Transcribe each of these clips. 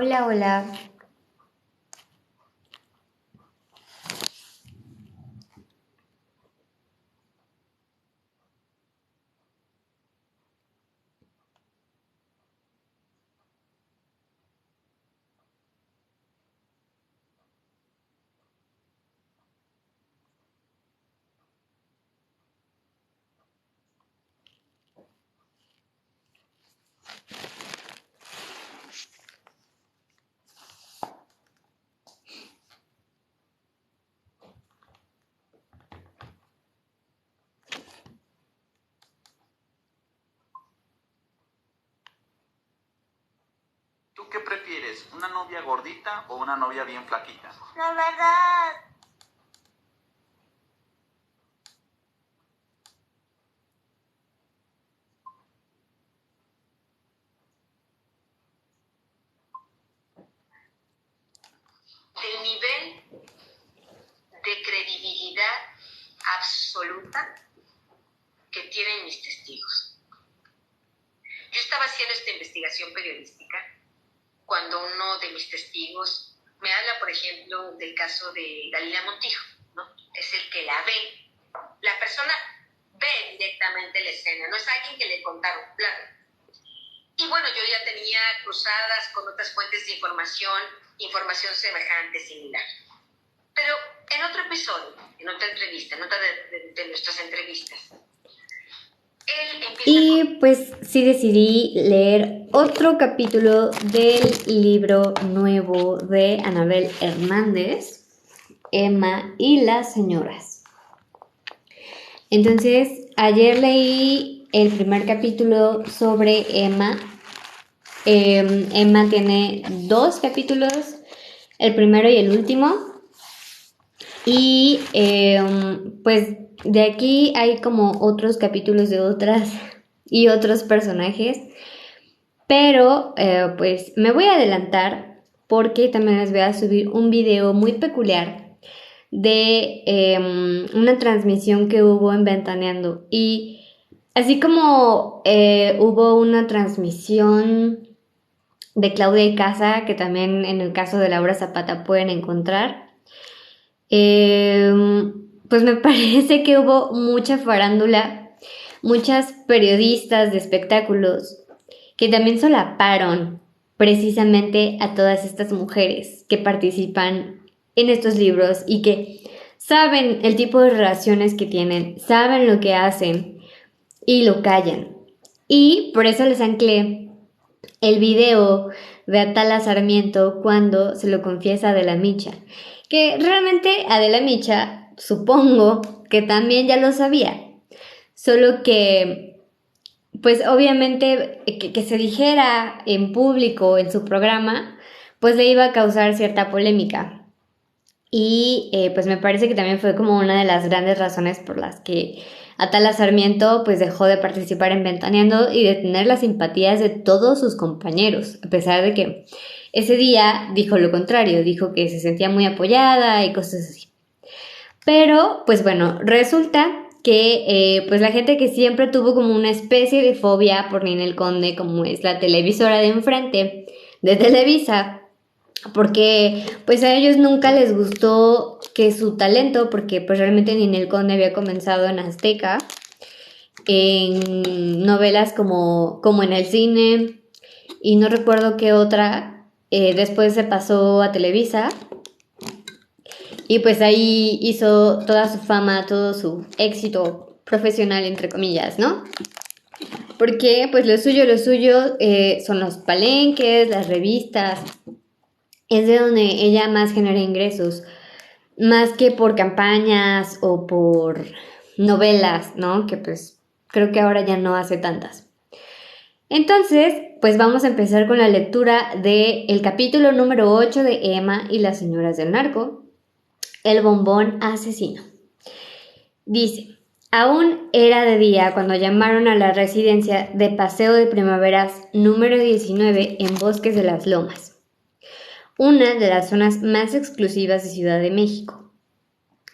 Hola, hola. ¿Tú qué prefieres? ¿Una novia gordita o una novia bien flaquita? La verdad, del nivel de credibilidad absoluta que tienen mis testigos. Yo estaba haciendo esta investigación periodística cuando uno de mis testigos me habla, por ejemplo, del caso de Galina Montijo, ¿no? Es el que la ve. La persona ve directamente la escena, no es alguien que le contaron, claro. Y bueno, yo ya tenía cruzadas con otras fuentes de información semejante, similar. Pero en otro episodio, en otra entrevista, en otra de nuestras entrevistas, él empieza Y pues sí decidí leer otro capítulo del libro nuevo de Anabel Hernández, Emma y las señoras. Entonces, ayer leí el primer capítulo sobre Emma. Emma tiene 2 capítulos, el primero y el último. Y pues de aquí hay como otros capítulos de otras y otros personajes. Pero pues me voy a adelantar porque también les voy a subir un video muy peculiar de una transmisión que hubo en Ventaneando. Y así como hubo una transmisión de Claudia y Casa, que también en el caso de Laura Zapata pueden encontrar, pues me parece que hubo mucha farándula, muchas periodistas de espectáculos que también solaparon precisamente a todas estas mujeres que participan en estos libros y que saben el tipo de relaciones que tienen, saben lo que hacen y lo callan. Y por eso les anclé el video de Atala Sarmiento cuando se lo confiesa a Adela Micha, que realmente Adela Micha supongo que también ya lo sabía, solo que pues obviamente que se dijera en público en su programa pues le iba a causar cierta polémica. Y pues me parece que también fue como una de las grandes razones por las que Atala Sarmiento pues dejó de participar en Ventaneando y de tener las simpatías de todos sus compañeros, a pesar de que ese día dijo lo contrario, dijo que se sentía muy apoyada y cosas así. Pero pues bueno, resulta que pues la gente que siempre tuvo como una especie de fobia por Ninel Conde, como es la televisora de enfrente de Televisa, porque pues a ellos nunca les gustó que su talento, porque pues realmente Ninel Conde había comenzado en Azteca, en novelas como en el cine, y no recuerdo qué otra, después se pasó a Televisa, y pues ahí hizo toda su fama, todo su éxito profesional, entre comillas, ¿no? Porque pues lo suyo son los palenques, las revistas, es de donde ella más genera ingresos, más que por campañas o por novelas, ¿no? Que pues creo que ahora ya no hace tantas. Entonces, pues vamos a empezar con la lectura del capítulo número 8 de Emma y las señoras del narco, el bombón asesino. Dice, aún era de día cuando llamaron a la residencia de Paseo de Primaveras número 19 en Bosques de las Lomas, una de las zonas más exclusivas de Ciudad de México.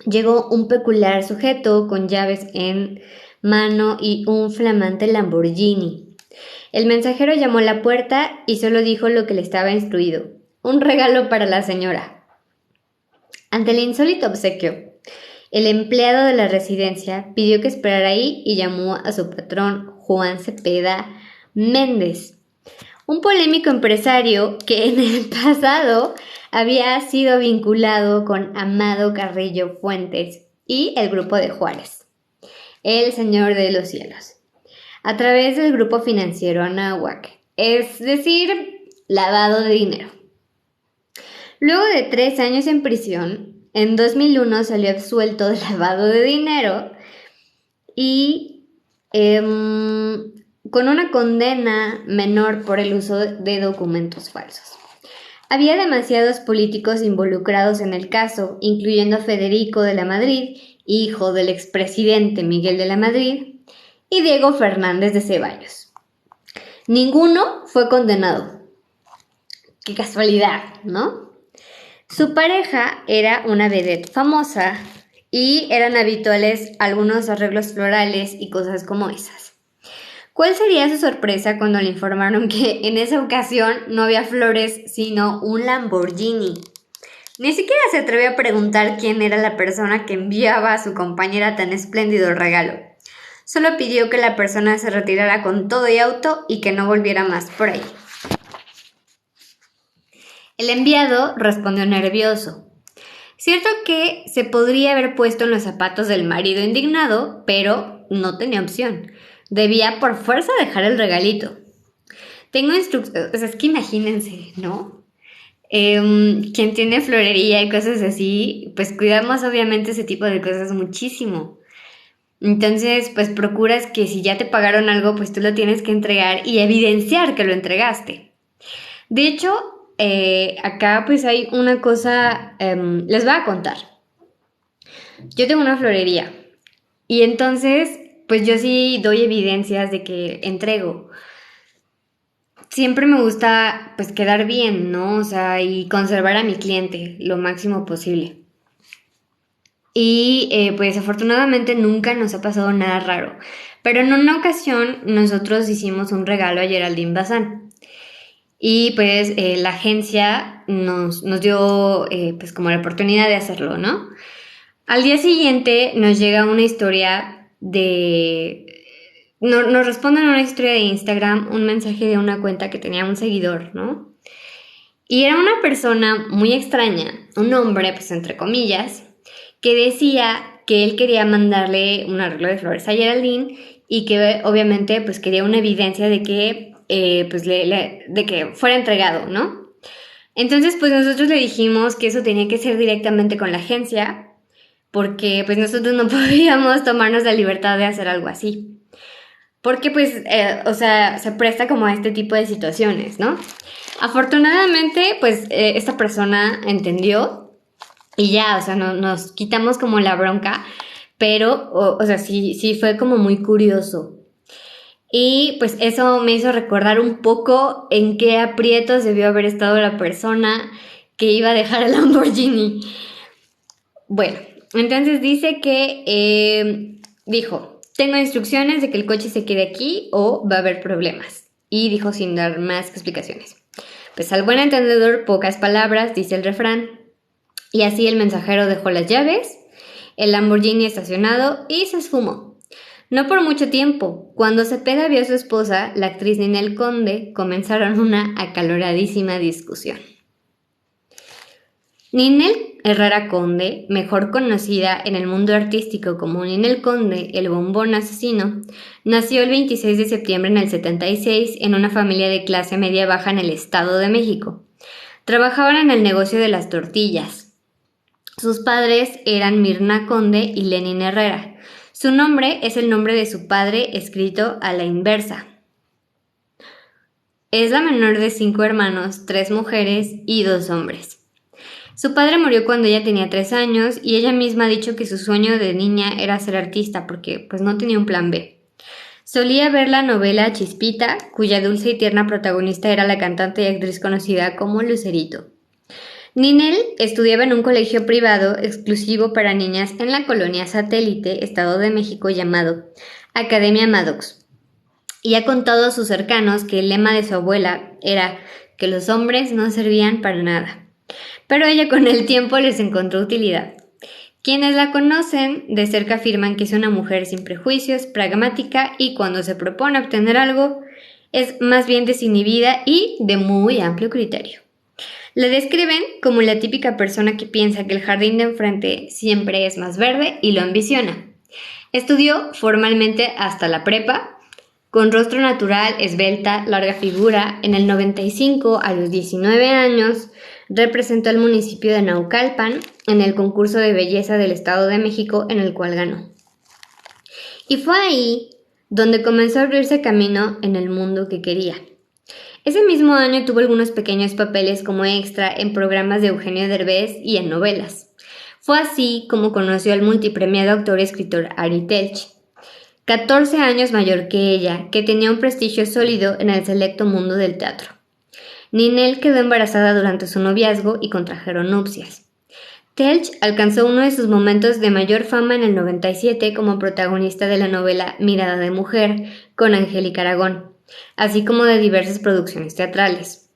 Llegó un peculiar sujeto con llaves en mano y un flamante Lamborghini. El mensajero llamó a la puerta y solo dijo lo que le estaba instruido. un regalo para la señora. Ante el insólito obsequio, el empleado de la residencia pidió que esperara ahí y llamó a su patrón, Juan Cepeda Méndez, un polémico empresario que en el pasado había sido vinculado con Amado Carrillo Fuentes y el Grupo de Juárez, el Señor de los Cielos, a través del grupo financiero Anáhuac, es decir, lavado de dinero. Luego de 3 años en prisión, en 2001 salió absuelto de lavado de dinero y con una condena menor por el uso de documentos falsos. Había demasiados políticos involucrados en el caso, incluyendo a Federico de la Madrid, hijo del expresidente Miguel de la Madrid, y Diego Fernández de Ceballos. Ninguno fue condenado. Qué casualidad, ¿no? Su pareja era una vedette famosa y eran habituales algunos arreglos florales y cosas como esas. ¿Cuál sería su sorpresa cuando le informaron que en esa ocasión no había flores sino un Lamborghini? Ni siquiera se atrevió a preguntar quién era la persona que enviaba a su compañera tan espléndido regalo. Solo pidió que la persona se retirara con todo y auto y que no volviera más por ahí. El enviado respondió nervioso. Cierto que se podría haber puesto en los zapatos del marido indignado, pero no tenía opción. Debía por fuerza dejar el regalito. Tengo instrucciones, o sea, es que imagínense, ¿no? Quien tiene florería y cosas así, pues cuidamos obviamente ese tipo de cosas muchísimo. Entonces, pues procuras que si ya te pagaron algo, pues tú lo tienes que entregar y evidenciar que lo entregaste. De hecho, acá pues hay una cosa, les voy a contar. Yo tengo una florería y entonces pues yo sí doy evidencias de que entrego. Siempre me gusta pues quedar bien, ¿no? O sea, y conservar a mi cliente lo máximo posible. Y pues afortunadamente nunca nos ha pasado nada raro. Pero en una ocasión nosotros hicimos un regalo a Geraldine Bazán. Y pues la agencia nos dio pues como la oportunidad de hacerlo, ¿no? Al día siguiente nos llega una historia nos responden una historia de Instagram, un mensaje de una cuenta que tenía un seguidor, ¿no? Y era una persona muy extraña, un hombre, pues entre comillas, que decía que él quería mandarle un arreglo de flores a Geraldine y que obviamente pues quería una evidencia de que de que fuera entregado, ¿no? Entonces pues nosotros le dijimos que eso tenía que ser directamente con la agencia porque pues nosotros no podíamos tomarnos la libertad de hacer algo así. Porque pues, o sea, se presta como a este tipo de situaciones, ¿no? Afortunadamente pues esta persona entendió y ya, o sea, nos quitamos como la bronca, pero, o sea, sí fue como muy curioso. Y pues eso me hizo recordar un poco en qué aprietos debió haber estado la persona que iba a dejar el Lamborghini. Bueno, entonces dice que dijo, tengo instrucciones de que el coche se quede aquí o va a haber problemas. Y dijo sin dar más explicaciones. Pues al buen entendedor, pocas palabras, dice el refrán. Y así el mensajero dejó las llaves, el Lamborghini estacionado y se esfumó. No por mucho tiempo. Cuando Cepeda vio a su esposa, la actriz Ninel Conde, comenzaron una acaloradísima discusión. Ninel Herrera Conde, mejor conocida en el mundo artístico como Ninel Conde, el bombón asesino, nació el 26 de septiembre en el 76 en una familia de clase media-baja en el Estado de México. Trabajaban en el negocio de las tortillas. Sus padres eran Mirna Conde y Lenin Herrera. Su nombre es el nombre de su padre escrito a la inversa. Es la menor de 5 hermanos, 3 mujeres y 2 hombres. Su padre murió cuando ella tenía 3 años y ella misma ha dicho que su sueño de niña era ser artista porque pues no tenía un plan B. Solía ver la novela Chispita, cuya dulce y tierna protagonista era la cantante y actriz conocida como Lucerito. Ninel estudiaba en un colegio privado exclusivo para niñas en la colonia Satélite, Estado de México, llamado Academia Maddox. Y ha contado a sus cercanos que el lema de su abuela era que los hombres no servían para nada. Pero ella con el tiempo les encontró utilidad. Quienes la conocen de cerca afirman que es una mujer sin prejuicios, pragmática y cuando se propone obtener algo es más bien desinhibida y de muy amplio criterio. La describen como la típica persona que piensa que el jardín de enfrente siempre es más verde y lo ambiciona. Estudió formalmente hasta la prepa, con rostro natural, esbelta, larga figura. En el 95, a los 19 años, representó al municipio de Naucalpan en el concurso de belleza del Estado de México en el cual ganó. Y fue ahí donde comenzó a abrirse camino en el mundo que quería. Ese mismo año tuvo algunos pequeños papeles como extra en programas de Eugenio Derbez y en novelas. Fue así como conoció al multipremiado actor y escritor Ari Telch, 14 años mayor que ella, que tenía un prestigio sólido en el selecto mundo del teatro. Ninel quedó embarazada durante su noviazgo y contrajeron nupcias. Telch alcanzó uno de sus momentos de mayor fama en el 97 como protagonista de la novela Mirada de Mujer con Angélica Aragón, así como de diversas producciones teatrales.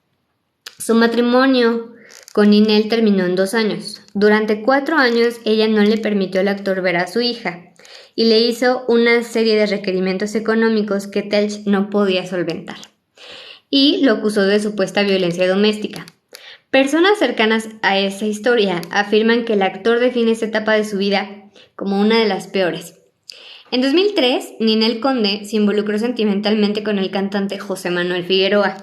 Su matrimonio con Ninel terminó en 2 años. Durante 4 años ella no le permitió al actor ver a su hija y le hizo una serie de requerimientos económicos que Telch no podía solventar. Y lo acusó de supuesta violencia doméstica. Personas cercanas a esa historia afirman que el actor define esta etapa de su vida como una de las peores. En 2003, Ninel Conde se involucró sentimentalmente con el cantante José Manuel Figueroa,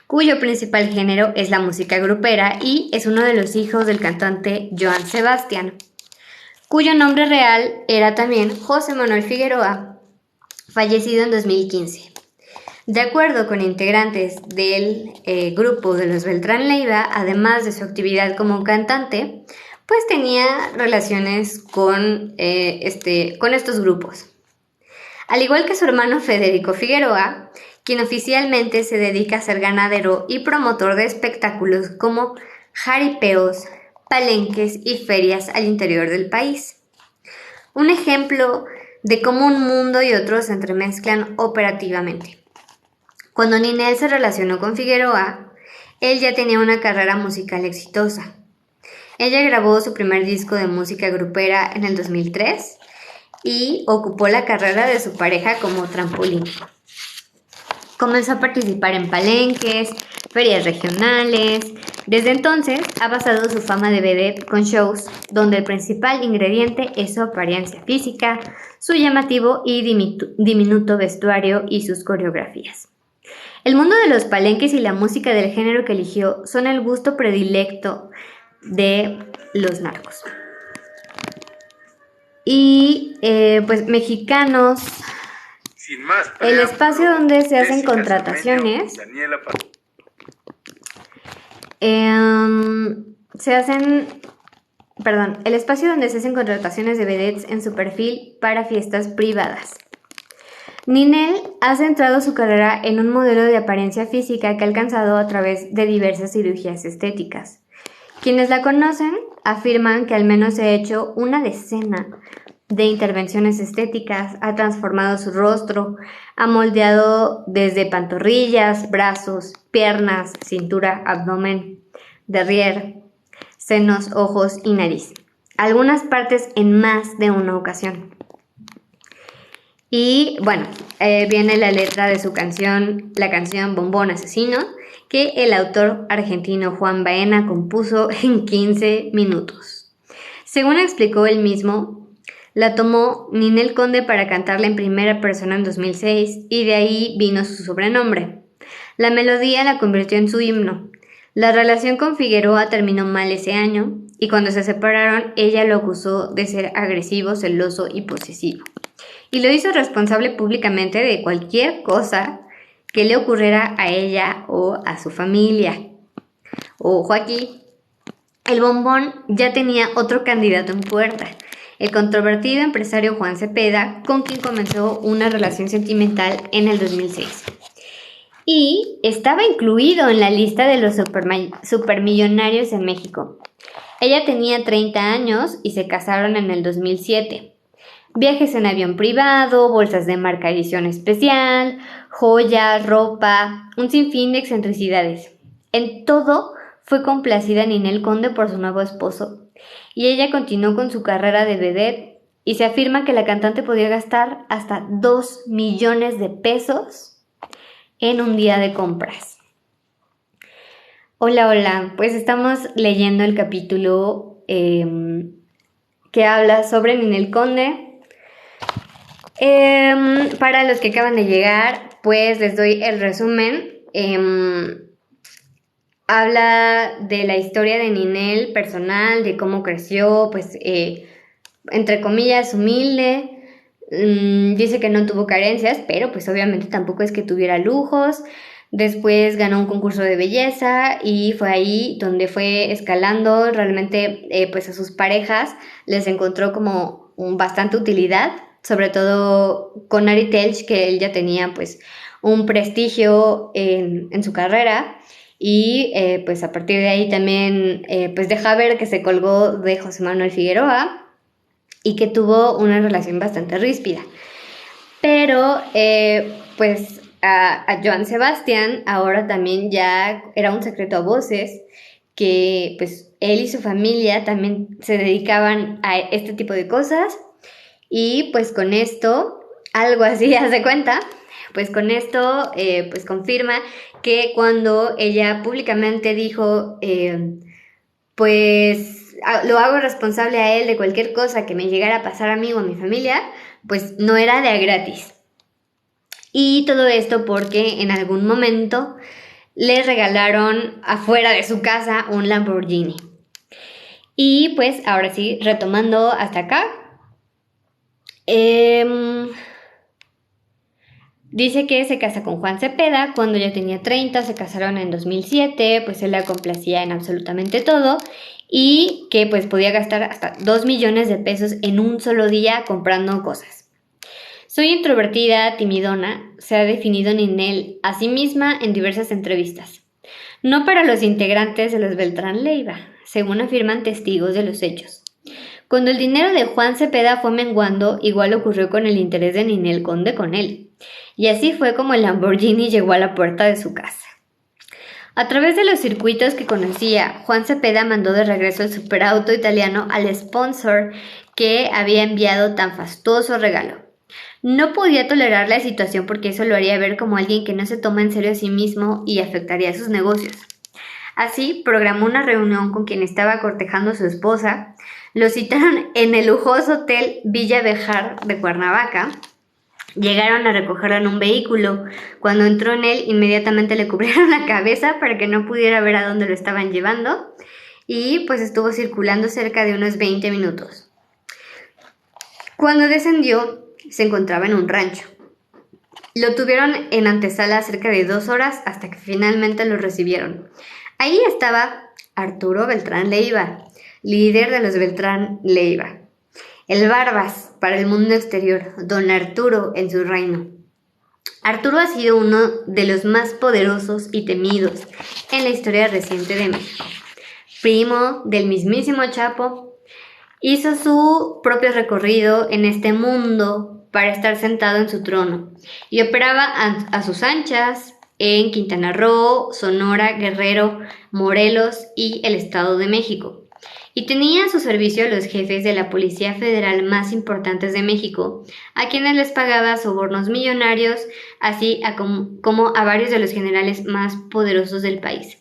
cuyo principal género es la música grupera y es uno de los hijos del cantante Joan Sebastián, cuyo nombre real era también José Manuel Figueroa, fallecido en 2015. De acuerdo con integrantes del grupo de los Beltrán Leiva, además de su actividad como cantante, pues tenía relaciones con estos grupos. Al igual que su hermano Federico Figueroa, quien oficialmente se dedica a ser ganadero y promotor de espectáculos como jaripeos, palenques y ferias al interior del país. Un ejemplo de cómo un mundo y otro se entremezclan operativamente. Cuando Ninel se relacionó con Figueroa, él ya tenía una carrera musical exitosa. Ella grabó su primer disco de música grupera en el 2003 y ocupó la carrera de su pareja como trampolín. Comenzó a participar en palenques, ferias regionales. Desde entonces ha basado su fama de vedette con shows donde el principal ingrediente es su apariencia física, su llamativo y diminuto vestuario y sus coreografías. El mundo de los palenques y la música del género que eligió son el gusto predilecto de los narcos. Y pues mexicanos, sin más el espacio donde se hacen contrataciones el espacio donde se hacen contrataciones de vedettes en su perfil para fiestas privadas. Ninel ha centrado su carrera en un modelo de apariencia física que ha alcanzado a través de diversas cirugías estéticas. Quienes la conocen afirman que al menos se ha hecho una decena de intervenciones estéticas, ha transformado su rostro, ha moldeado desde pantorrillas, brazos, piernas, cintura, abdomen, derrière, senos, ojos y nariz. Algunas partes en más de una ocasión. Y bueno, viene la letra de su canción, la canción Bombón Asesino, que el autor argentino Juan Baena compuso en 15 minutos. Según explicó él mismo, la tomó Ninel Conde para cantarla en primera persona en 2006 y de ahí vino su sobrenombre. La melodía la convirtió en su himno. La relación con Figueroa terminó mal ese año y cuando se separaron ella lo acusó de ser agresivo, celoso y posesivo. Y lo hizo responsable públicamente de cualquier cosa que le ocurriera a ella o a su familia. Ojo aquí, el Bombón ya tenía otro candidato en puerta, el controvertido empresario Juan Cepeda, con quien comenzó una relación sentimental en el 2006. Y estaba incluido en la lista de los supermillonarios en México. Ella tenía 30 años y se casaron en el 2007. Viajes en avión privado, bolsas de marca edición especial, joyas, ropa, un sinfín de excentricidades. En todo fue complacida Ninel Conde por su nuevo esposo, y ella continuó con su carrera de vedette, y se afirma que la cantante podía gastar hasta 2 millones de pesos en un día de compras. Hola, pues estamos leyendo el capítulo que habla sobre Ninel Conde. Para los que acaban de llegar, pues les doy el resumen. Habla de la historia de Ninel personal, de cómo creció, pues entre comillas humilde. Dice que no tuvo carencias, pero pues obviamente tampoco es que tuviera lujos. Después ganó un concurso de belleza y fue ahí donde fue escalando. Realmente pues a sus parejas les encontró como bastante utilidad, sobre todo con Ari Telch, que él ya tenía pues un prestigio en su carrera, y pues a partir de ahí también pues deja ver que se colgó de José Manuel Figueroa y que tuvo una relación bastante ríspida. Pero pues a Joan Sebastián ahora también ya era un secreto a voces que pues él y su familia también se dedicaban a este tipo de cosas, y pues con esto, algo así hace cuenta, pues con esto pues confirma que cuando ella públicamente dijo pues lo hago responsable a él de cualquier cosa que me llegara a pasar a mí o a mi familia, pues no era de a gratis. Y todo esto porque en algún momento le regalaron afuera de su casa un Lamborghini. Y pues ahora sí, retomando hasta acá. Dice que se casa con Juan Cepeda cuando ya tenía 30, se casaron en 2007, pues él la complacía en absolutamente todo, y que pues podía gastar hasta 2 millones de pesos en un solo día comprando cosas. Soy introvertida, timidona, se ha definido Ninel a sí misma en diversas entrevistas. No para los integrantes de los Beltrán Leiva, según afirman testigos de los hechos. Cuando el dinero de Juan Cepeda fue menguando, igual ocurrió con el interés de Ninel Conde con él. Y así fue como el Lamborghini llegó a la puerta de su casa. A través de los circuitos que conocía, Juan Cepeda mandó de regreso el superauto italiano al sponsor que había enviado tan fastuoso regalo. No podía tolerar la situación porque eso lo haría ver como alguien que no se toma en serio a sí mismo y afectaría sus negocios. Así, programó una reunión con quien estaba cortejando a su esposa. Lo citaron en el lujoso hotel Villa Bejar de Cuernavaca. Llegaron a recogerlo en un vehículo. Cuando entró en él, inmediatamente le cubrieron la cabeza para que no pudiera ver a dónde lo estaban llevando, y pues estuvo circulando cerca de unos 20 minutos. Cuando descendió, se encontraba en un rancho. Lo tuvieron en antesala cerca de 2 horas hasta que finalmente lo recibieron. Ahí estaba Arturo Beltrán Leiva, líder de los Beltrán Leiva. El Barbas para el mundo exterior, don Arturo en su reino. Arturo ha sido uno de los más poderosos y temidos en la historia reciente de México. Primo del mismísimo Chapo, hizo su propio recorrido en este mundo para estar sentado en su trono y operaba a sus anchas en Quintana Roo, Sonora, Guerrero, Morelos y el Estado de México. Y tenía a su servicio a los jefes de la Policía Federal más importantes de México, a quienes les pagaba sobornos millonarios, así como a varios de los generales más poderosos del país.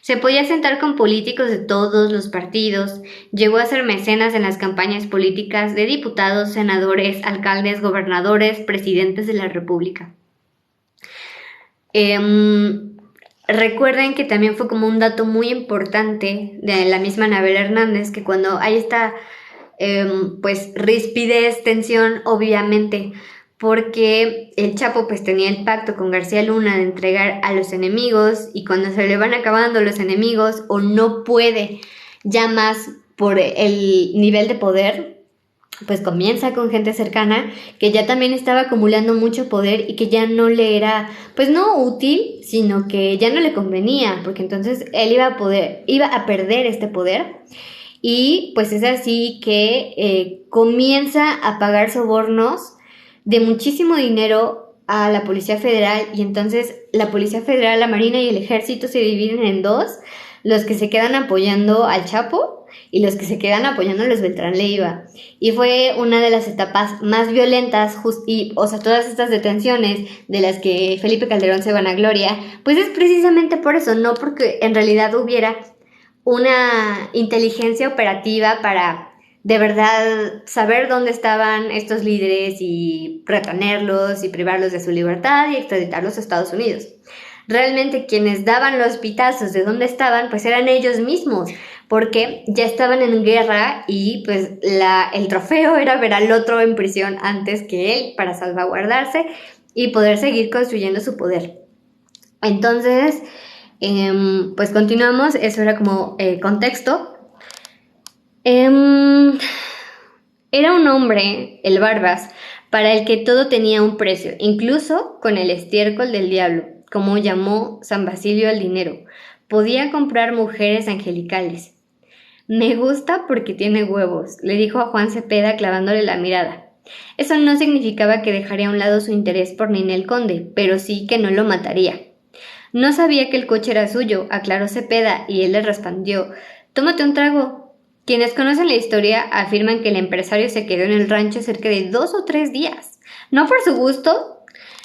Se podía sentar con políticos de todos los partidos, llegó a ser mecenas en las campañas políticas de diputados, senadores, alcaldes, gobernadores, presidentes de la República. Recuerden que también fue como un dato muy importante de la misma Anabel Hernández, que cuando hay esta pues rispidez, tensión, obviamente, porque el Chapo pues tenía el pacto con García Luna de entregar a los enemigos, y cuando se le van acabando los enemigos o no puede ya más por el nivel de poder, pues comienza con gente cercana que ya también estaba acumulando mucho poder y que ya no le era, pues no útil, sino que ya no le convenía, porque entonces él iba a perder este poder. Y pues es así que comienza a pagar sobornos de muchísimo dinero a la Policía Federal y entonces la Policía Federal, la Marina y el Ejército se dividen en dos, los que se quedan apoyando al Chapo y los que se quedan apoyando a los Beltrán Leiva. Y fue una de las etapas más violentas, o sea, todas estas detenciones de las que Felipe Calderón se vanagloria, pues es precisamente por eso, no porque en realidad hubiera una inteligencia operativa para de verdad saber dónde estaban estos líderes y retenerlos y privarlos de su libertad y extraditarlos a Estados Unidos. Realmente quienes daban los pitazos de dónde estaban, pues eran ellos mismos, porque ya estaban en guerra y pues el trofeo era ver al otro en prisión antes que él para salvaguardarse y poder seguir construyendo su poder. Entonces, pues continuamos, eso era como contexto. Era un hombre, el Barbas, para el que todo tenía un precio, incluso con el estiércol del diablo, como llamó San Basilio al dinero. Podía comprar mujeres angelicales. Me gusta porque tiene huevos, le dijo a Juan Cepeda clavándole la mirada. Eso no significaba que dejaría a un lado su interés por Ninel Conde, pero sí que no lo mataría. No sabía que el coche era suyo, aclaró Cepeda, y él le respondió: «Tómate un trago». Quienes conocen la historia afirman que el empresario se quedó en el rancho cerca de 2 o 3 días, no por su gusto,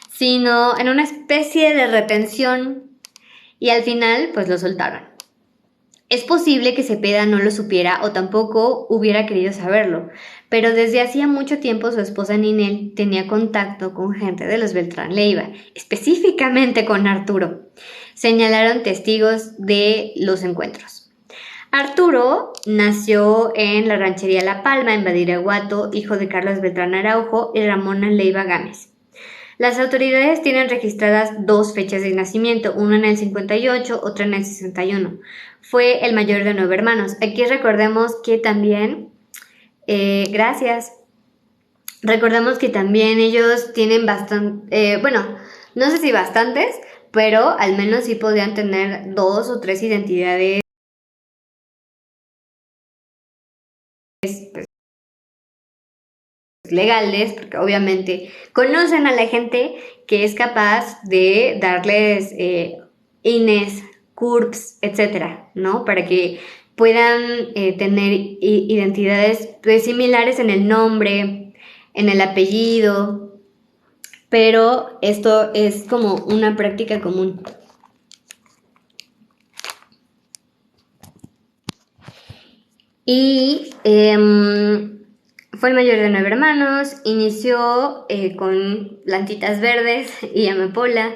sino en una especie de retención, y al final pues lo soltaron. Es posible que Cepeda no lo supiera o tampoco hubiera querido saberlo, pero desde hacía mucho tiempo su esposa Ninel tenía contacto con gente de los Beltrán Leiva, específicamente con Arturo. Señalaron testigos de los encuentros. Arturo nació en la ranchería La Palma, en Badiraguato, hijo de Carlos Beltrán Araujo y Ramona Leiva Gámez. Las autoridades tienen registradas 2 fechas de nacimiento, una en el 58, otra en el 61. Fue el mayor de 9 hermanos. Aquí recordemos que también, recordemos que también ellos tienen bastante, no sé si bastantes, pero al menos sí podían tener 2 o 3 identidades legales, porque obviamente conocen a la gente que es capaz de darles INES, CURPS, etcétera, ¿no? Para que puedan tener identidades pues, similares en el nombre, en el apellido, pero esto es como una práctica común. Y fue el mayor de 9 hermanos, inició con plantitas verdes y amapola,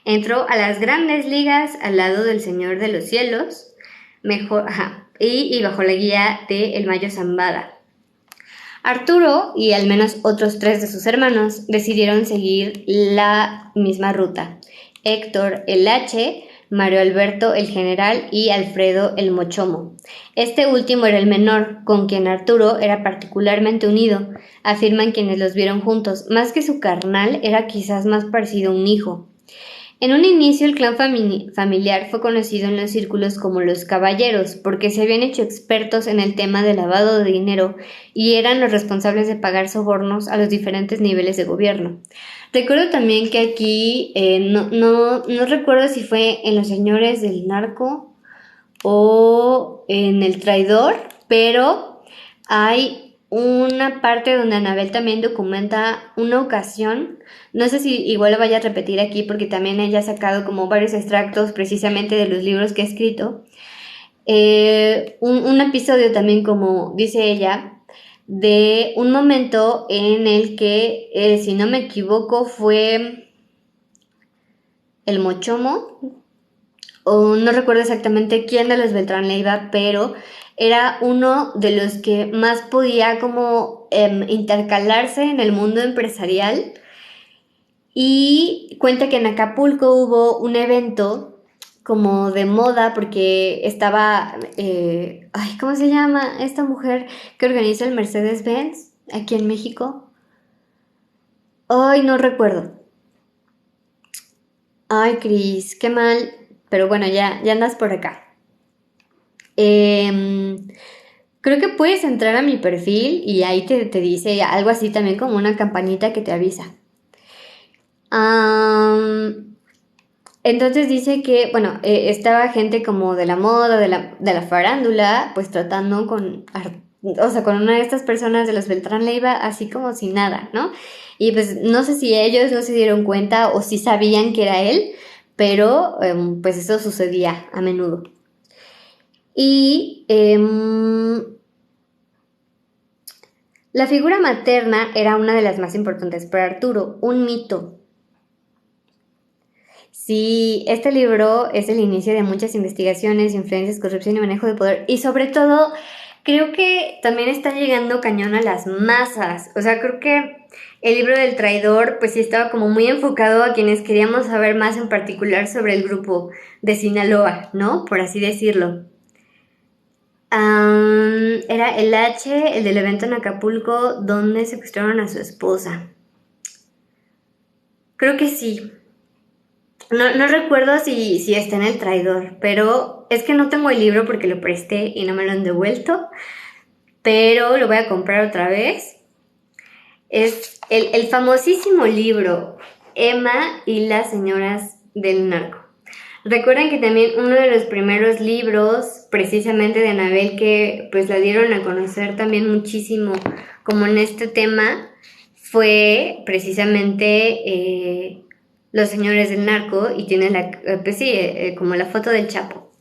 entró a las grandes ligas al lado del Señor de los Cielos, y bajo la guía de El Mayo Zambada. Arturo y al menos otros 3 de sus hermanos decidieron seguir la misma ruta. Héctor el H, Mario Alberto el General y Alfredo el Mochomo. Este último era el menor, con quien Arturo era particularmente unido, afirman quienes los vieron juntos. Más que su carnal, era quizás más parecido a un hijo. En un inicio el clan familiar fue conocido en los círculos como los caballeros, porque se habían hecho expertos en el tema de lavado de dinero y eran los responsables de pagar sobornos a los diferentes niveles de gobierno. Recuerdo también que aquí, no recuerdo si fue en Los Señores del Narco o en El Traidor, pero hay una parte donde Anabel también documenta una ocasión, no sé si igual lo vaya a repetir aquí porque también ella ha sacado como varios extractos precisamente de los libros que ha escrito, un episodio también, como dice ella, de un momento en el que, si no me equivoco, fue el Mochomo, o no recuerdo exactamente quién de los Beltrán Leiva, pero era uno de los que más podía como intercalarse en el mundo empresarial, y cuenta que en Acapulco hubo un evento como de moda porque estaba, ¿cómo se llama esta mujer que organiza el Mercedes-Benz aquí en México? Ay, no recuerdo. Ay, Cris, qué mal, pero bueno, ya andas por acá. Creo que puedes entrar a mi perfil y ahí te dice algo así también como una campanita que te avisa. Entonces dice que, bueno, estaba gente como de la moda, de la farándula, pues tratando o sea, con una de estas personas de los Beltrán Leiva, así como si nada, ¿no? Y pues no sé si ellos no se dieron cuenta o si sabían que era él, pero pues eso sucedía a menudo. Y la figura materna era una de las más importantes para Arturo, un mito. Sí, este libro es el inicio de muchas investigaciones, influencias, corrupción y manejo de poder. Y sobre todo, creo que también está llegando cañón a las masas. O sea, creo que el libro del traidor, pues sí estaba como muy enfocado a quienes queríamos saber más en particular sobre el grupo de Sinaloa, ¿no? Por así decirlo. Era el H, el del evento en Acapulco, donde secuestraron a su esposa. Creo que sí. No recuerdo si está en el traidor, pero es que no tengo el libro porque lo presté y no me lo han devuelto, pero lo voy a comprar otra vez. Es el famosísimo libro Emma y las señoras del narco. Recuerden que también uno de los primeros libros, precisamente de Anabel, que pues la dieron a conocer también muchísimo como en este tema, fue precisamente Los señores del narco, y tiene pues sí, como la foto del Chapo.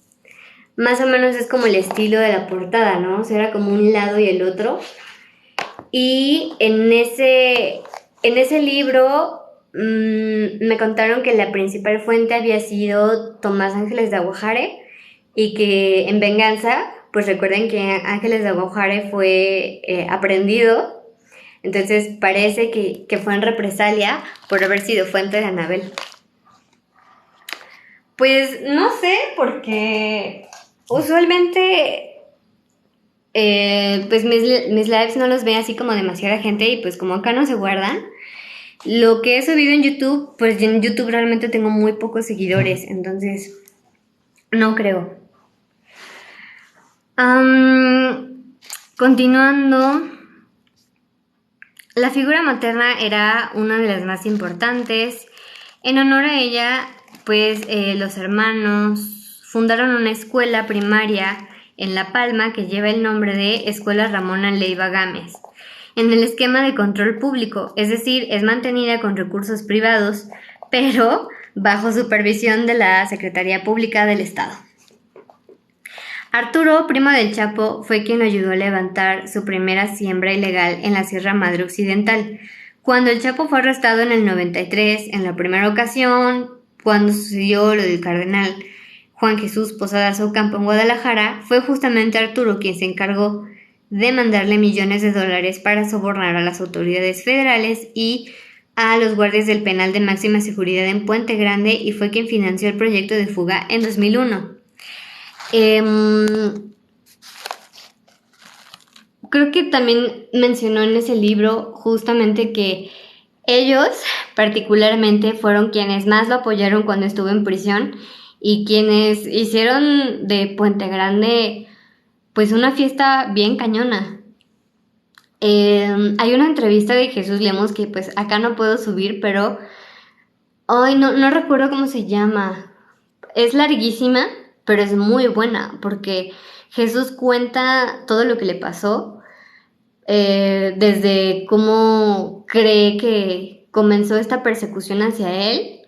Más o menos es como el estilo de la portada, ¿no? O sea, era como un lado y el otro. Y en ese libro me contaron que la principal fuente había sido Tomás Ángeles de Aguajare, y que en venganza, pues recuerden que Ángeles de Aguajare fue aprehendido. Entonces parece que fue en represalia por haber sido fuente de Anabel. Pues no sé, porque usualmente pues mis lives no los ve así como demasiada gente, y pues como acá no se guardan, lo que he subido en YouTube, pues en YouTube realmente tengo muy pocos seguidores, entonces no creo. Continuando, la figura materna era una de las más importantes. En honor a ella, pues los hermanos fundaron una escuela primaria en La Palma que lleva el nombre de Escuela Ramona Leiva Gámez, en el esquema de control público, es decir, es mantenida con recursos privados, pero bajo supervisión de la Secretaría Pública del Estado. Arturo, primo del Chapo, fue quien ayudó a levantar su primera siembra ilegal en la Sierra Madre Occidental. Cuando el Chapo fue arrestado en el 93, en la primera ocasión, cuando sucedió lo del cardenal Juan Jesús Posadas Ocampo en Guadalajara, fue justamente Arturo quien se encargó de mandarle millones de dólares para sobornar a las autoridades federales y a los guardias del penal de máxima seguridad en Puente Grande, y fue quien financió el proyecto de fuga en 2001. Creo que también mencionó en ese libro justamente que ellos particularmente fueron quienes más lo apoyaron cuando estuvo en prisión, y quienes hicieron de Puente Grande pues una fiesta bien cañona. Hay una entrevista de Jesús Lemos que pues acá no puedo subir, pero hoy no recuerdo cómo se llama. Es larguísima, pero es muy buena porque Jesús cuenta todo lo que le pasó, desde cómo cree que comenzó esta persecución hacia él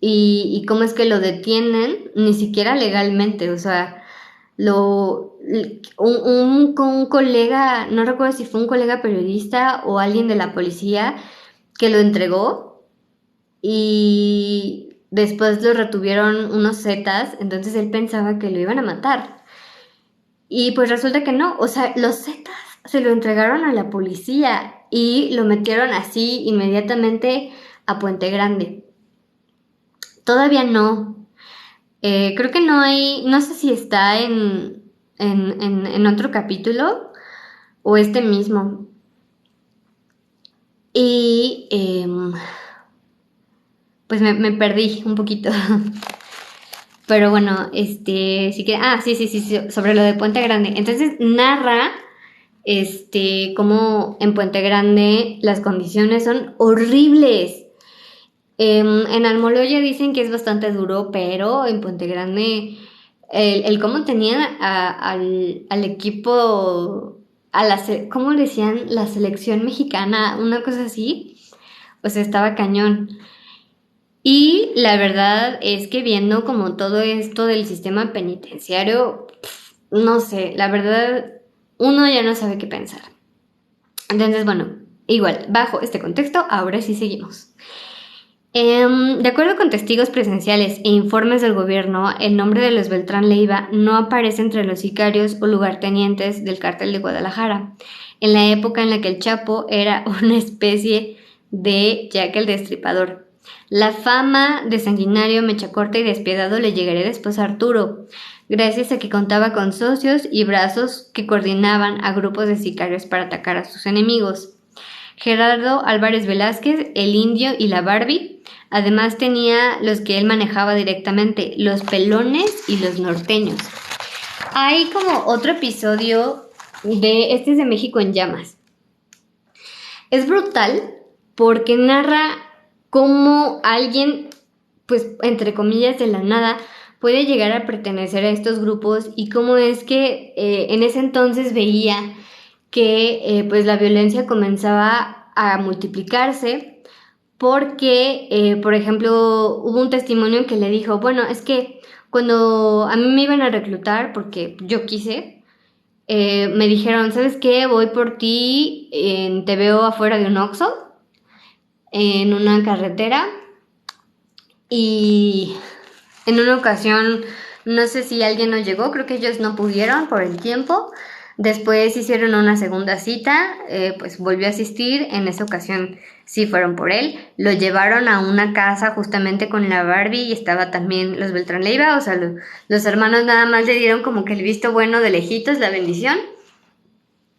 y cómo es que lo detienen, ni siquiera legalmente, o sea, un colega, no recuerdo si fue un colega periodista o alguien de la policía que lo entregó, y después lo retuvieron unos zetas, entonces él pensaba que lo iban a matar. Y pues resulta que no, o sea, los zetas se lo entregaron a la policía y lo metieron así inmediatamente a Puente Grande. Todavía no. Creo que no hay, no sé si está en otro capítulo o este mismo. Y pues me perdí un poquito. Pero bueno, sí que... sí, sobre lo de Puente Grande. Entonces narra, cómo en Puente Grande las condiciones son horribles. En Almoloya dicen que es bastante duro, pero en Puente Grande el cómo tenían al equipo, ¿cómo le decían? La selección mexicana, una cosa así, pues estaba cañón. Y la verdad es que viendo como todo esto del sistema penitenciario, no sé, la verdad, uno ya no sabe qué pensar. Entonces, bueno, igual, bajo este contexto, ahora sí seguimos. De acuerdo con testigos presenciales e informes del gobierno, el nombre de los Beltrán Leiva no aparece entre los sicarios o lugartenientes del cártel de Guadalajara, en la época en la que el Chapo era una especie de Jack el Destripador. La fama de sanguinario, mechacorta y despiadado le llegaría después a Arturo, gracias a que contaba con socios y brazos que coordinaban a grupos de sicarios para atacar a sus enemigos. Gerardo Álvarez Velázquez, el Indio y la Barbie. Además tenía los que él manejaba directamente, los Pelones y los Norteños. Hay como otro episodio este es de México en Llamas. Es brutal porque narra cómo alguien, pues entre comillas de la nada, puede llegar a pertenecer a estos grupos y cómo es que en ese entonces veía que pues la violencia comenzaba a multiplicarse porque, por ejemplo, hubo un testimonio que le dijo, bueno, es que cuando a mí me iban a reclutar, porque yo quise, me dijeron, ¿sabes qué? Voy por ti, te veo afuera de un Oxxo, en una carretera, y en una ocasión, no sé si alguien no llegó, creo que ellos no pudieron por el tiempo. Después hicieron una segunda cita, pues volvió a asistir, en esa ocasión sí fueron por él, lo llevaron a una casa justamente con la Barbie y estaba también los Beltrán Leiva, o sea, los hermanos nada más le dieron como que el visto bueno de lejitos, la bendición,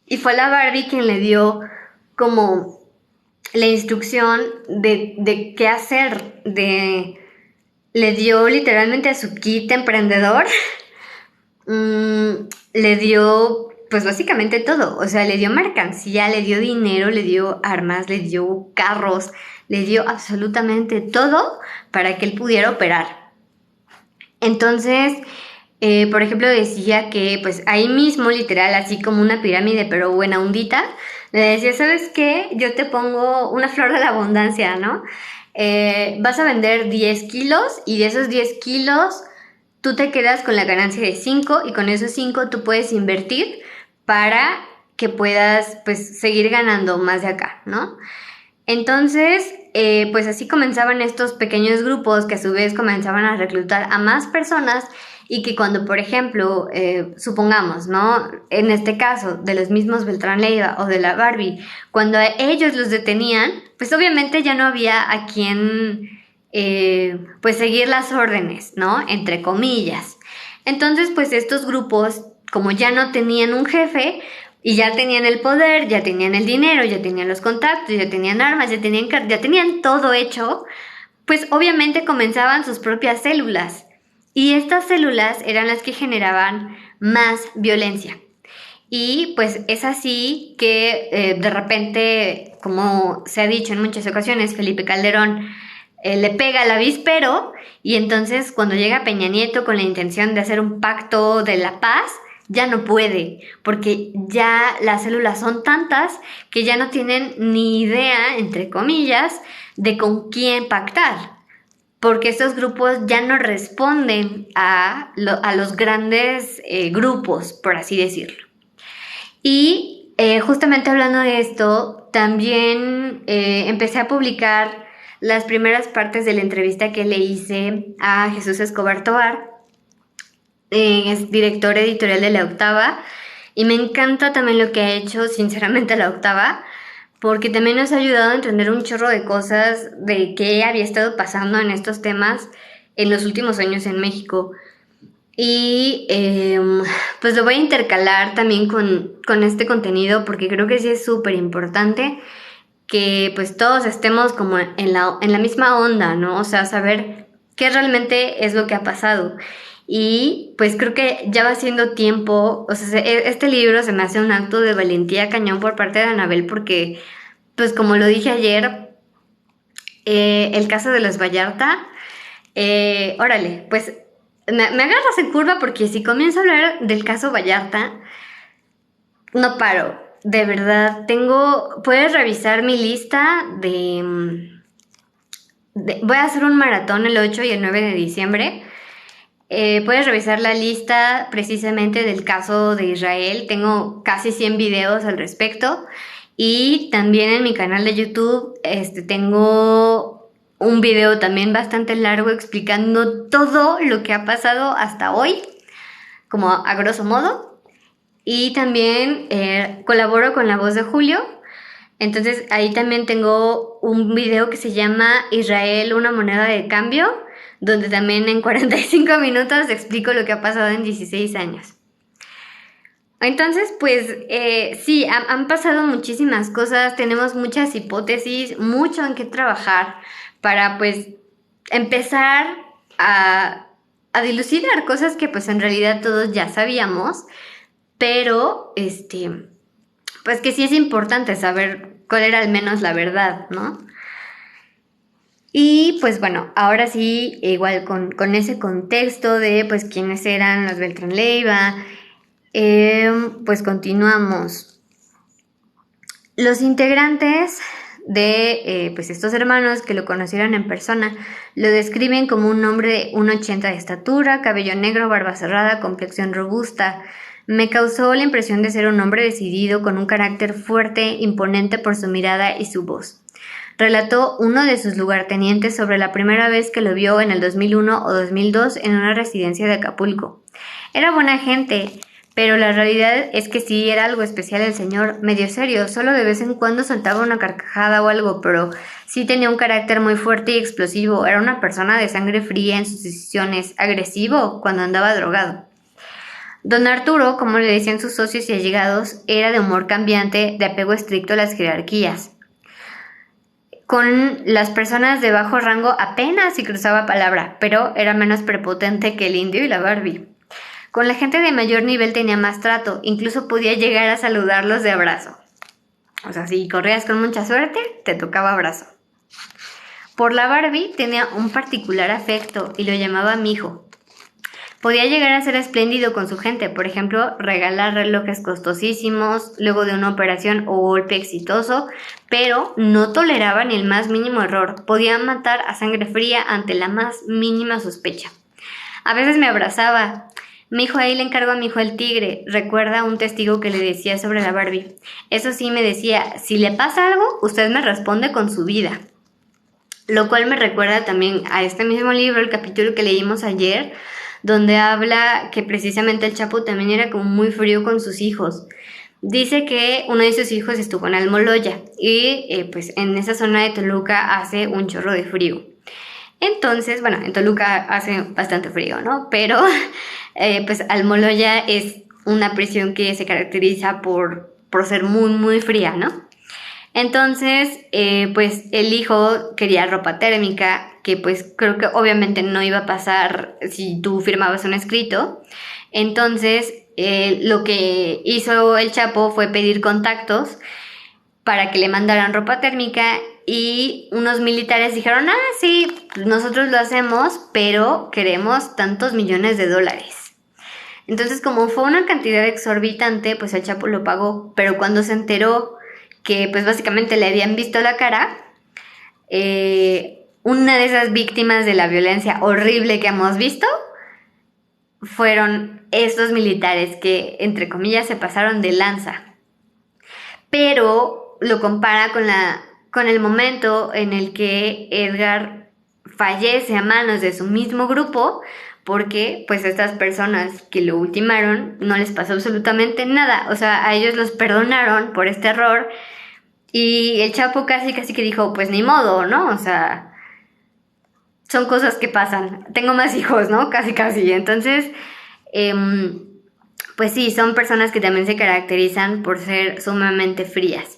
y fue la Barbie quien le dio como la instrucción de qué hacer, le dio literalmente a su kit emprendedor, le dio pues básicamente todo, o sea, le dio mercancía, le dio dinero, le dio armas, le dio carros, le dio absolutamente todo para que él pudiera operar. Entonces, por ejemplo, decía que pues ahí mismo, literal, así como una pirámide, pero buena ondita, le decía, ¿sabes qué? Yo te pongo una flor de la abundancia, ¿no? Vas a vender 10 kilos y de esos 10 kilos tú te quedas con la ganancia de 5 y con esos 5 tú puedes invertir para que puedas pues seguir ganando más de acá, ¿no? Entonces, pues así comenzaban estos pequeños grupos que a su vez comenzaban a reclutar a más personas y que cuando, por ejemplo, supongamos, ¿no? En este caso, de los mismos Beltrán Leiva o de la Barbie, cuando a ellos los detenían, pues obviamente ya no había a quien, pues seguir las órdenes, ¿no? Entre comillas. Entonces, pues estos grupos, como ya no tenían un jefe, y ya tenían el poder, ya tenían el dinero, ya tenían los contactos, ya tenían armas, ya tenían todo hecho, pues obviamente comenzaban sus propias células. Y estas células eran las que generaban más violencia. Y pues es así que de repente, como se ha dicho en muchas ocasiones, Felipe Calderón le pega al avispero y entonces cuando llega Peña Nieto con la intención de hacer un pacto de la paz, ya no puede, porque ya las células son tantas que ya no tienen ni idea, entre comillas, de con quién pactar, porque estos grupos ya no responden a los grandes grupos, por así decirlo. Y justamente hablando de esto, también empecé a publicar las primeras partes de la entrevista que le hice a Jesús Escobar Tovar, es director editorial de La Octava, y me encanta también lo que ha hecho, sinceramente, La Octava, porque también nos ha ayudado a entender un chorro de cosas de qué había estado pasando en estos temas en los últimos años en México. Y pues lo voy a intercalar también con este contenido porque creo que sí es súper importante que pues todos estemos como en la misma onda, ¿no? O sea, saber qué realmente es lo que ha pasado. Y pues creo que ya va siendo tiempo, o sea, este libro se me hace un acto de valentía cañón por parte de Anabel porque, pues como lo dije ayer, El caso de los Vallarta. Órale, pues me agarras en curva porque si comienzo a hablar del caso Vallarta, no paro. De verdad, puedes revisar mi lista voy a hacer un maratón el 8 y el 9 de diciembre. Puedes revisar la lista precisamente del caso de Israel. Tengo casi 100 videos al respecto. Y también en mi canal de YouTube tengo un video también bastante largo explicando todo lo que ha pasado hasta hoy, como a grosso modo. Y también colaboro con La Voz de Julio. Entonces ahí también tengo un video que se llama Israel, una moneda de cambio, donde también en 45 minutos explico lo que ha pasado en 16 años. Entonces, pues sí, han pasado muchísimas cosas, tenemos muchas hipótesis, mucho en qué trabajar para pues empezar a dilucidar cosas que pues en realidad todos ya sabíamos, pero pues que sí es importante saber cuál era al menos la verdad, ¿no? Y pues bueno, ahora sí, igual con ese contexto de pues quiénes eran los Beltrán Leiva, pues continuamos. Los integrantes de pues estos hermanos que lo conocieron en persona lo describen como un hombre de 1,80 de estatura, cabello negro, barba cerrada, complexión robusta. Me causó la impresión de ser un hombre decidido, con un carácter fuerte, imponente por su mirada y su voz. Relató uno de sus lugartenientes sobre la primera vez que lo vio en el 2001 o 2002 en una residencia de Acapulco. Era buena gente, pero la realidad es que sí era algo especial el señor, medio serio, solo de vez en cuando soltaba una carcajada o algo, pero sí tenía un carácter muy fuerte y explosivo. Era una persona de sangre fría en sus decisiones, agresivo cuando andaba drogado. Don Arturo, como le decían sus socios y allegados, era de humor cambiante, de apego estricto a las jerarquías. Con las personas de bajo rango apenas si cruzaba palabra, pero era menos prepotente que el indio y la Barbie. Con la gente de mayor nivel tenía más trato, incluso podía llegar a saludarlos de abrazo. O sea, si corrías con mucha suerte, te tocaba abrazo. Por la Barbie tenía un particular afecto y lo llamaba mijo. Podía llegar a ser espléndido con su gente, por ejemplo, regalar relojes costosísimos luego de una operación o golpe exitoso, pero no toleraba ni el más mínimo error. Podía matar a sangre fría ante la más mínima sospecha. A veces me abrazaba. Mi hijo, ahí le encargo a mi hijo el tigre, recuerda un testigo que le decía sobre la Barbie. Eso sí, me decía, si le pasa algo, usted me responde con su vida. Lo cual me recuerda también a este mismo libro, el capítulo que leímos ayer, donde habla que precisamente el Chapo también era como muy frío con sus hijos. Dice que uno de sus hijos estuvo en Almoloya y pues en esa zona de Toluca hace un chorro de frío. Entonces, bueno, en Toluca hace bastante frío, ¿no? Pero pues Almoloya es una prisión que se caracteriza por ser muy, muy fría, ¿no? Entonces, pues el hijo quería ropa térmica, que pues creo que obviamente no iba a pasar si tú firmabas un escrito. Entonces, lo que hizo el Chapo fue pedir contactos para que le mandaran ropa térmica y unos militares dijeron, sí, nosotros lo hacemos, pero queremos tantos millones de dólares. Entonces, como fue una cantidad exorbitante, pues el Chapo lo pagó, pero cuando se enteró que pues básicamente le habían visto la cara, una de esas víctimas de la violencia horrible que hemos visto fueron estos militares que, entre comillas, se pasaron de lanza. Pero lo compara con el momento en el que Edgar fallece a manos de su mismo grupo, porque pues estas personas que lo ultimaron no les pasó absolutamente nada. O sea, a ellos los perdonaron por este error y el Chapo casi que dijo, pues ni modo, ¿no? O sea, son cosas que pasan. Tengo más hijos, ¿no? Casi. Entonces, pues sí, son personas que también se caracterizan por ser sumamente frías.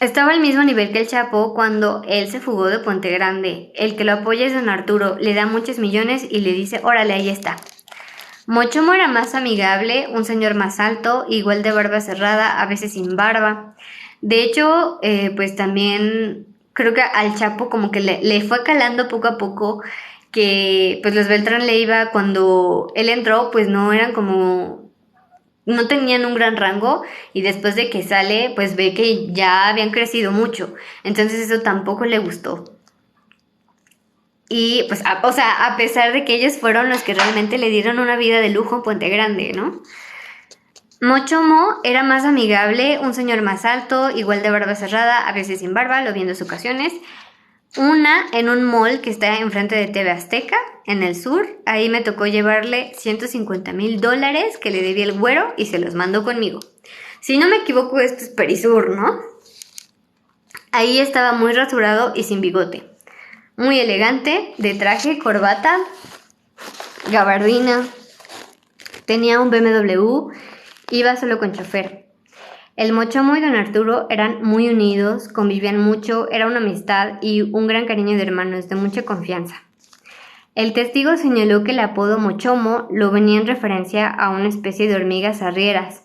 Estaba al mismo nivel que el Chapo cuando él se fugó de Puente Grande. El que lo apoya es don Arturo, le da muchos millones y le dice, órale, ahí está. Mochomo era más amigable, un señor más alto, igual de barba cerrada, a veces sin barba. De hecho, pues también creo que al Chapo como que le fue calando poco a poco que pues los Beltrán Leiva cuando él entró pues no eran como, no tenían un gran rango y después de que sale pues ve que ya habían crecido mucho. Entonces eso tampoco le gustó. Y pues, o sea, a pesar de que ellos fueron los que realmente le dieron una vida de lujo en Puente Grande, ¿no? Mochomo era más amigable, un señor más alto, igual de barba cerrada, a veces sin barba, lo vi en 2 ocasiones. Una en un mall que está enfrente de TV Azteca, en el sur. Ahí me tocó llevarle $150,000 que le debía el güero y se los mandó conmigo. Si no me equivoco, esto es Perisur, ¿no? Ahí estaba muy rasurado y sin bigote. Muy elegante, de traje, corbata, gabardina. Tenía un BMW, iba solo con chofer. El Mochomo y don Arturo eran muy unidos, convivían mucho, era una amistad y un gran cariño de hermanos, de mucha confianza. El testigo señaló que el apodo Mochomo lo venía en referencia a una especie de hormigas arrieras,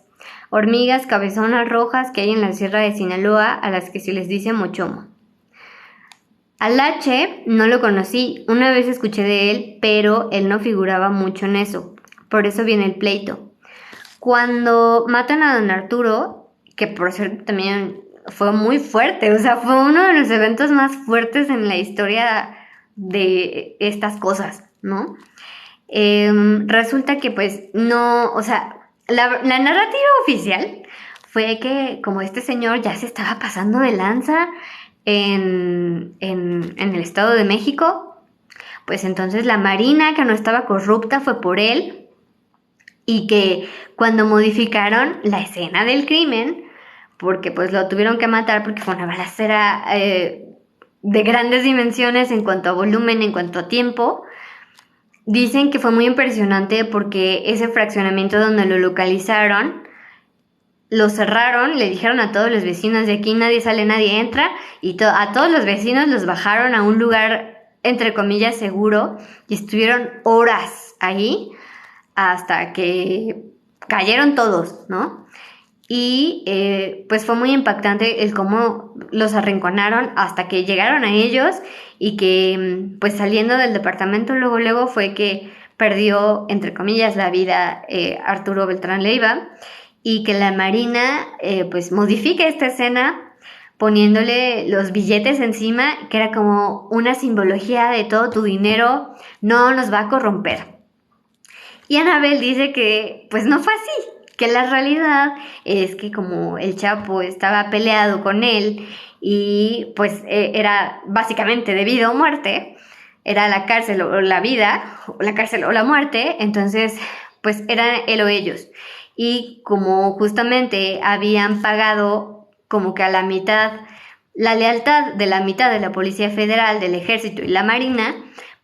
hormigas cabezonas rojas que hay en la sierra de Sinaloa a las que se les dice Mochomo. Al H no lo conocí, una vez escuché de él, pero él no figuraba mucho en eso, por eso viene el pleito. Cuando matan a don Arturo, que por cierto también fue muy fuerte, o sea, fue uno de los eventos más fuertes en la historia de estas cosas, ¿no? Resulta que pues no, o sea, la narrativa oficial fue que como este señor ya se estaba pasando de lanza en el Estado de México, pues entonces la Marina, que no estaba corrupta, fue por él y que cuando modificaron la escena del crimen, porque pues lo tuvieron que matar porque fue una balacera de grandes dimensiones en cuanto a volumen, en cuanto a tiempo, dicen que fue muy impresionante porque ese fraccionamiento donde lo localizaron, lo cerraron, le dijeron a todos los vecinos de aquí nadie sale, nadie entra y a todos los vecinos los bajaron a un lugar entre comillas seguro y estuvieron horas ahí hasta que cayeron todos, ¿no? Y pues fue muy impactante el cómo los arrinconaron hasta que llegaron a ellos y que pues saliendo del departamento luego fue que perdió entre comillas la vida Arturo Beltrán Leiva y que la Marina pues modifica esta escena poniéndole los billetes encima, que era como una simbología de todo tu dinero no nos va a corromper. Y Anabel dice que pues no fue así, que la realidad es que como el Chapo estaba peleado con él y pues era básicamente de vida o muerte, era la cárcel o la vida, o la cárcel o la muerte, entonces pues era él o ellos. Y como justamente habían pagado como que a la mitad la lealtad de la mitad de la Policía Federal, del Ejército y la Marina,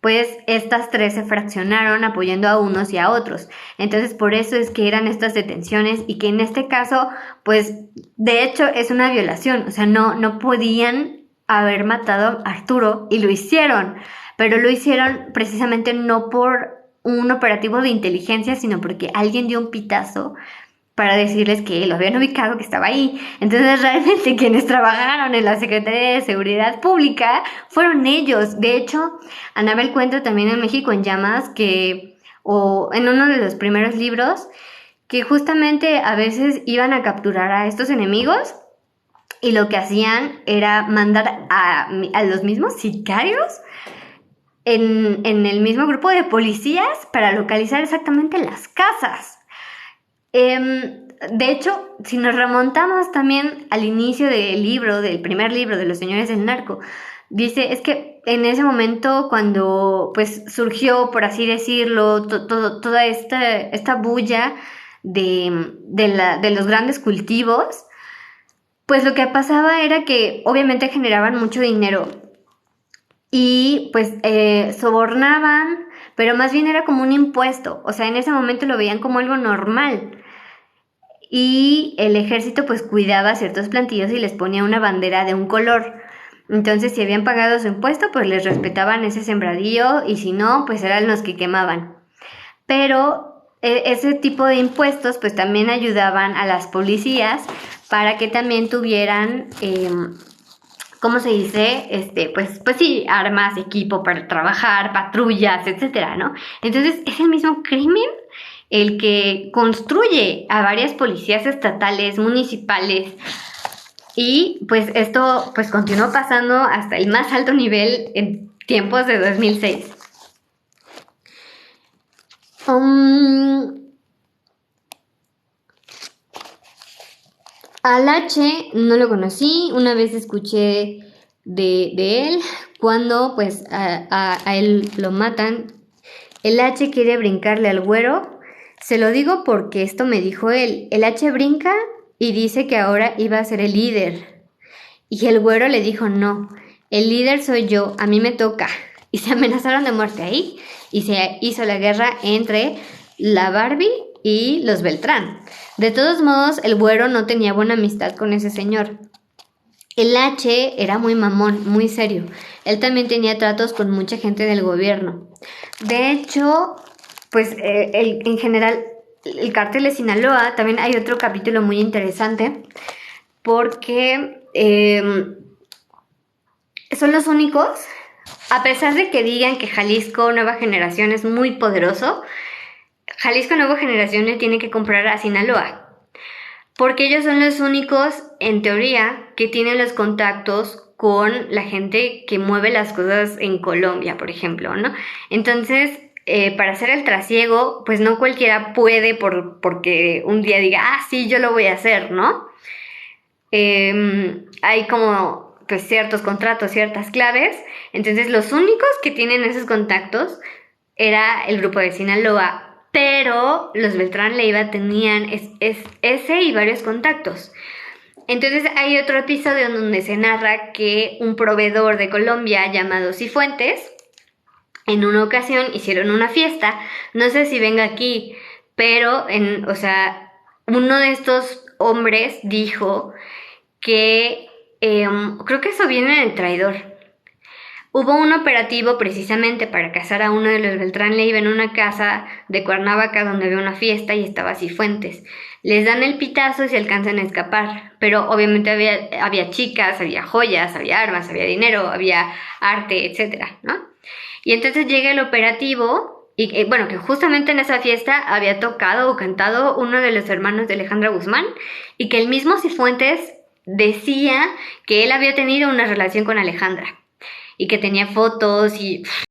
pues estas tres se fraccionaron apoyando a unos y a otros. Entonces por eso es que eran estas detenciones y que en este caso, pues de hecho es una violación. O sea, no podían haber matado a Arturo y lo hicieron, pero lo hicieron precisamente no por un operativo de inteligencia, sino porque alguien dio un pitazo para decirles que lo habían ubicado, que estaba ahí. Entonces realmente quienes trabajaron en la Secretaría de Seguridad Pública fueron ellos. De hecho, Anabel cuenta también en México en Llamas o en uno de los primeros libros, que justamente a veces iban a capturar a estos enemigos y lo que hacían era mandar a los mismos sicarios en el mismo grupo de policías para localizar exactamente las casas. De hecho, si nos remontamos también al inicio del primer libro de Los Señores del Narco, dice, es que en ese momento cuando pues surgió, por así decirlo, toda esta bulla de los grandes cultivos, pues lo que pasaba era que obviamente generaban mucho dinero y pues sobornaban, pero más bien era como un impuesto, o sea, en ese momento lo veían como algo normal. Y el ejército pues cuidaba ciertos plantillos y les ponía una bandera de un color. Entonces si habían pagado su impuesto pues les respetaban ese sembradío y si no pues eran los que quemaban. Pero ese tipo de impuestos pues también ayudaban a las policías para que también tuvieran, ¿cómo se dice? Pues sí, armas, equipo para trabajar, patrullas, etcétera, ¿no? Entonces es el mismo crimen el que construye a varias policías estatales, municipales, y pues esto pues continuó pasando hasta el más alto nivel en tiempos de 2006. Al H no lo conocí, una vez escuché de él cuando pues a él lo matan. El H quiere brincarle al güero. Se lo digo porque esto me dijo él. El H brinca y dice que ahora iba a ser el líder. Y el güero le dijo no, el líder soy yo, a mí me toca. Y se amenazaron de muerte ahí. Y se hizo la guerra entre la Barbie y los Beltrán. De todos modos, el güero no tenía buena amistad con ese señor. El H era muy mamón, muy serio. Él también tenía tratos con mucha gente del gobierno. De hecho, pues en general, el cártel de Sinaloa, también hay otro capítulo muy interesante, porque son los únicos, a pesar de que digan que Jalisco Nueva Generación es muy poderoso, Jalisco Nueva Generación le tiene que comprar a Sinaloa. Porque ellos son los únicos, en teoría, que tienen los contactos con la gente que mueve las cosas en Colombia, por ejemplo, ¿no? Entonces, para hacer el trasiego, pues no cualquiera puede porque un día diga, sí, yo lo voy a hacer, ¿no? Hay como pues ciertos contratos, ciertas claves. Entonces, los únicos que tienen esos contactos era el grupo de Sinaloa. Pero los Beltrán Leiva tenían ese y varios contactos. Entonces hay otro episodio donde se narra que un proveedor de Colombia llamado Cifuentes, en una ocasión hicieron una fiesta, no sé si venga aquí, pero uno de estos hombres dijo que, creo que eso viene en El Traidor. Hubo un operativo precisamente para cazar a uno de los Beltrán Leiva en una casa de Cuernavaca donde había una fiesta y estaba Cifuentes. Les dan el pitazo y se alcanzan a escapar, pero obviamente había chicas, había joyas, había armas, había dinero, había arte, etcétera, ¿no? Y entonces llega el operativo y que justamente en esa fiesta había tocado o cantado uno de los hermanos de Alejandra Guzmán y que el mismo Cifuentes decía que él había tenido una relación con Alejandra y que tenía fotos y